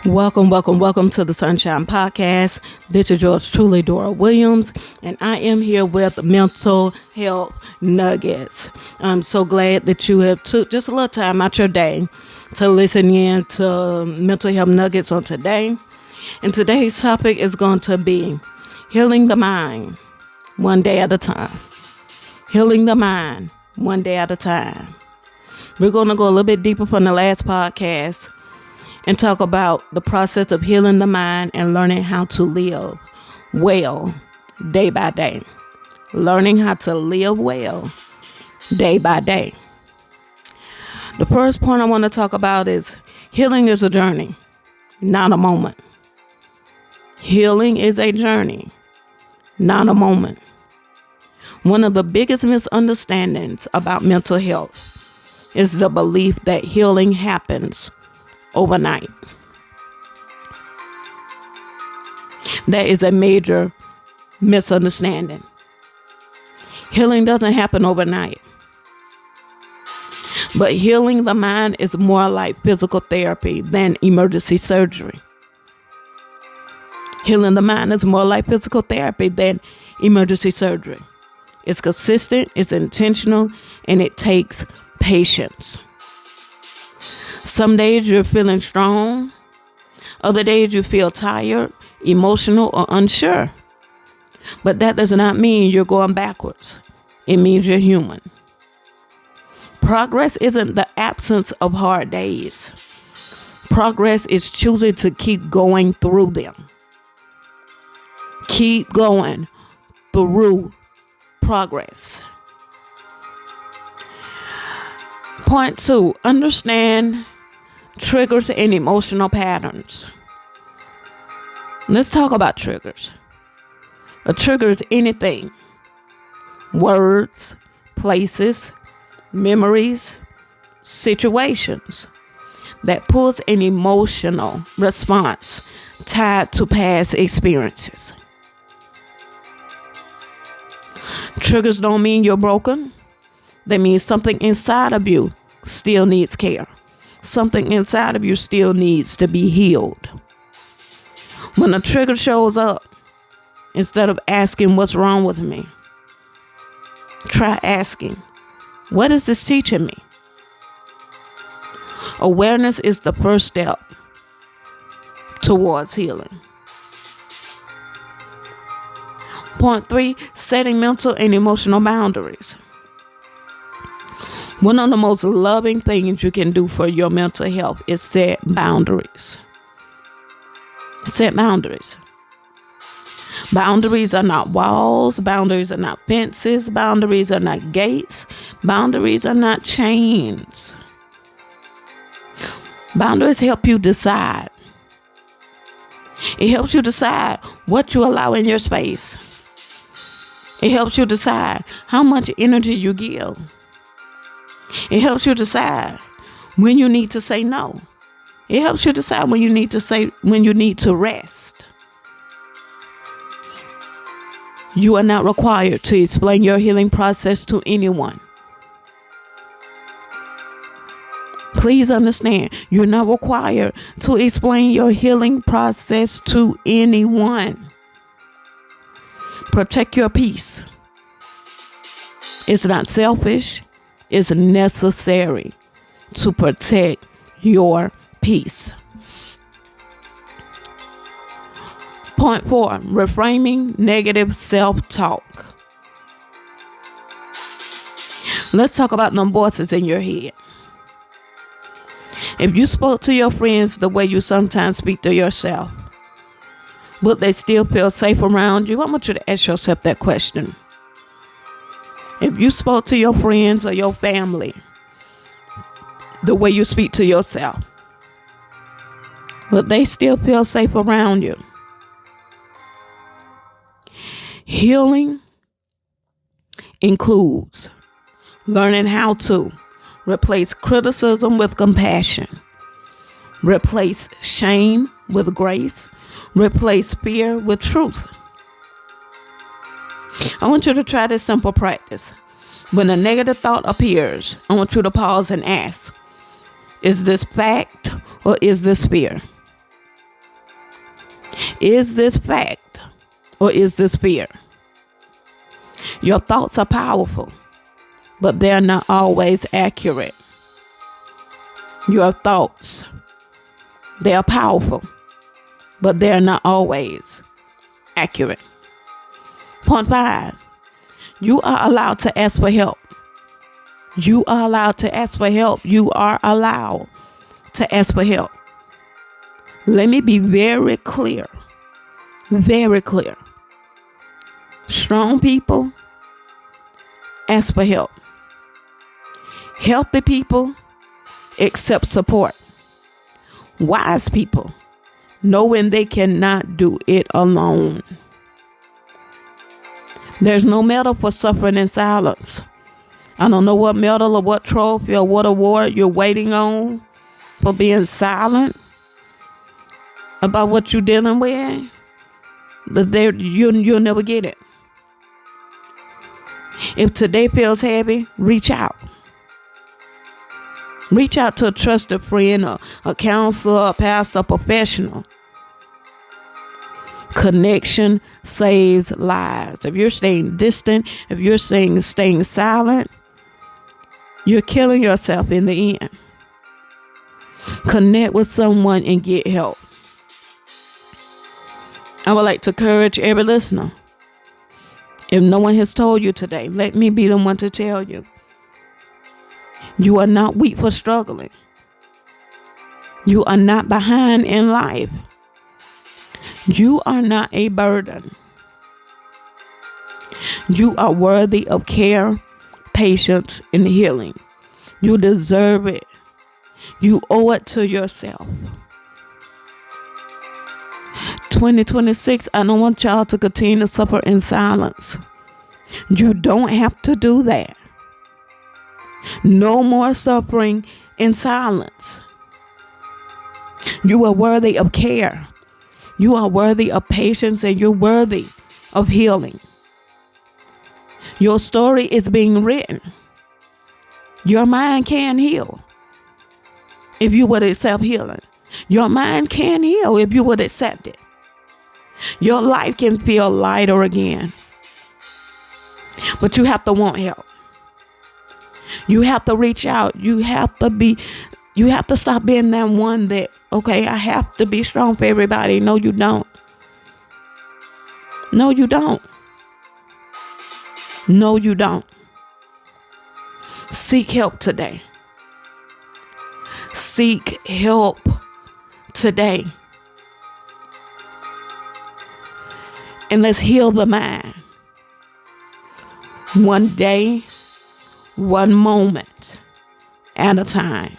Welcome to the Sunshine Podcast. This is yours truly, Dora Williams, and I am here with Mental Health Nuggets. I'm so glad that you have took just a little time out your day to listen in to Mental Health Nuggets on today. And today's topic is going to be healing the mind one day at a time. Healing the mind one day at a time. We're going to go a little bit deeper from the last podcast and talk about the process of healing the mind and learning how to live well day by day. Learning how to live well day by day. The first point I want to talk about is healing is a journey, not a moment. Healing is a journey, not a moment. One of the biggest misunderstandings about mental health is the belief that healing happens overnight. That is a major misunderstanding. Healing doesn't happen overnight. But healing the mind is more like physical therapy than emergency surgery. Healing the mind is more like physical therapy than emergency surgery. It's consistent, it's intentional, and it takes patience. Some days you're feeling strong. Other days you feel tired, emotional, or unsure. But that does not mean you're going backwards. It means you're human. Progress isn't the absence of hard days. Progress is choosing to keep going through them. Keep going through progress. Point 2, understand triggers and emotional patterns. Let's talk about triggers. A trigger is anything. Words, places, memories, situations that pulls an emotional response tied to past experiences. Triggers don't mean you're broken. They mean something inside of you still needs care. Something inside of you still needs to be healed. When a trigger shows up, instead of asking what's wrong with me, try asking, what is this teaching me? Awareness is the first step towards healing. Point 3, setting mental and emotional boundaries. One of the most loving things you can do for your mental health is set boundaries. Set boundaries. Boundaries are not walls. Boundaries are not fences. Boundaries are not gates. Boundaries are not chains. Boundaries help you decide. It helps you decide what you allow in your space. It helps you decide how much energy you give. It helps you decide when you need to say no. It helps you decide when you need to rest. You are not required to explain your healing process to anyone. Please understand, you're not required to explain your healing process to anyone. Protect your peace. It's not selfish. It's necessary to protect your peace. Point 4, reframing negative self-talk. Let's talk about them voices in your head. If you spoke to your friends the way you sometimes speak to yourself, would they still feel safe around you? I want you to ask yourself that question. If you spoke to your friends or your family the way you speak to yourself, would they still feel safe around you? Healing includes learning how to replace criticism with compassion, replace shame with grace, replace fear with truth. I want you to try this simple practice. When a negative thought appears, I want you to pause and ask, is this fact or is this fear? Is this fact or is this fear? Your thoughts are powerful, but they're not always accurate. Your thoughts, they are powerful, but they're not always accurate. Point 5, you are allowed to ask for help. You are allowed to ask for help. You are allowed to ask for help. Let me be very clear. Very clear. Strong people ask for help. Healthy people accept support. Wise people know when they cannot do it alone. There's no medal for suffering in silence. I don't know what medal or what trophy or what award you're waiting on for being silent about what you're dealing with, but you'll never get it. If today feels heavy, reach out. Reach out to a trusted friend, or a counselor, a pastor, a professional. Connection saves lives. If you're staying distant, if you're staying silent, you're killing yourself in the end. Connect with someone and get help. I would like to encourage every listener. If no one has told you today, let me be the one to tell you. You are not weak for struggling. You are not behind in life. You are not a burden. You are worthy of care, patience, and healing. You deserve it. You owe it to yourself. 2026, I don't want y'all to continue to suffer in silence. You don't have to do that. No more suffering in silence. You are worthy of care. You are worthy of patience, and you're worthy of healing. Your story is being written. Your mind can heal if you would accept healing. Your mind can heal if you would accept it. Your life can feel lighter again. But you have to want help. You have to reach out. You have to stop being that one that, okay, I have to be strong for everybody. No, you don't. No, you don't. No, you don't. Seek help today. Seek help today. And let's heal the mind. One day, one moment at a time.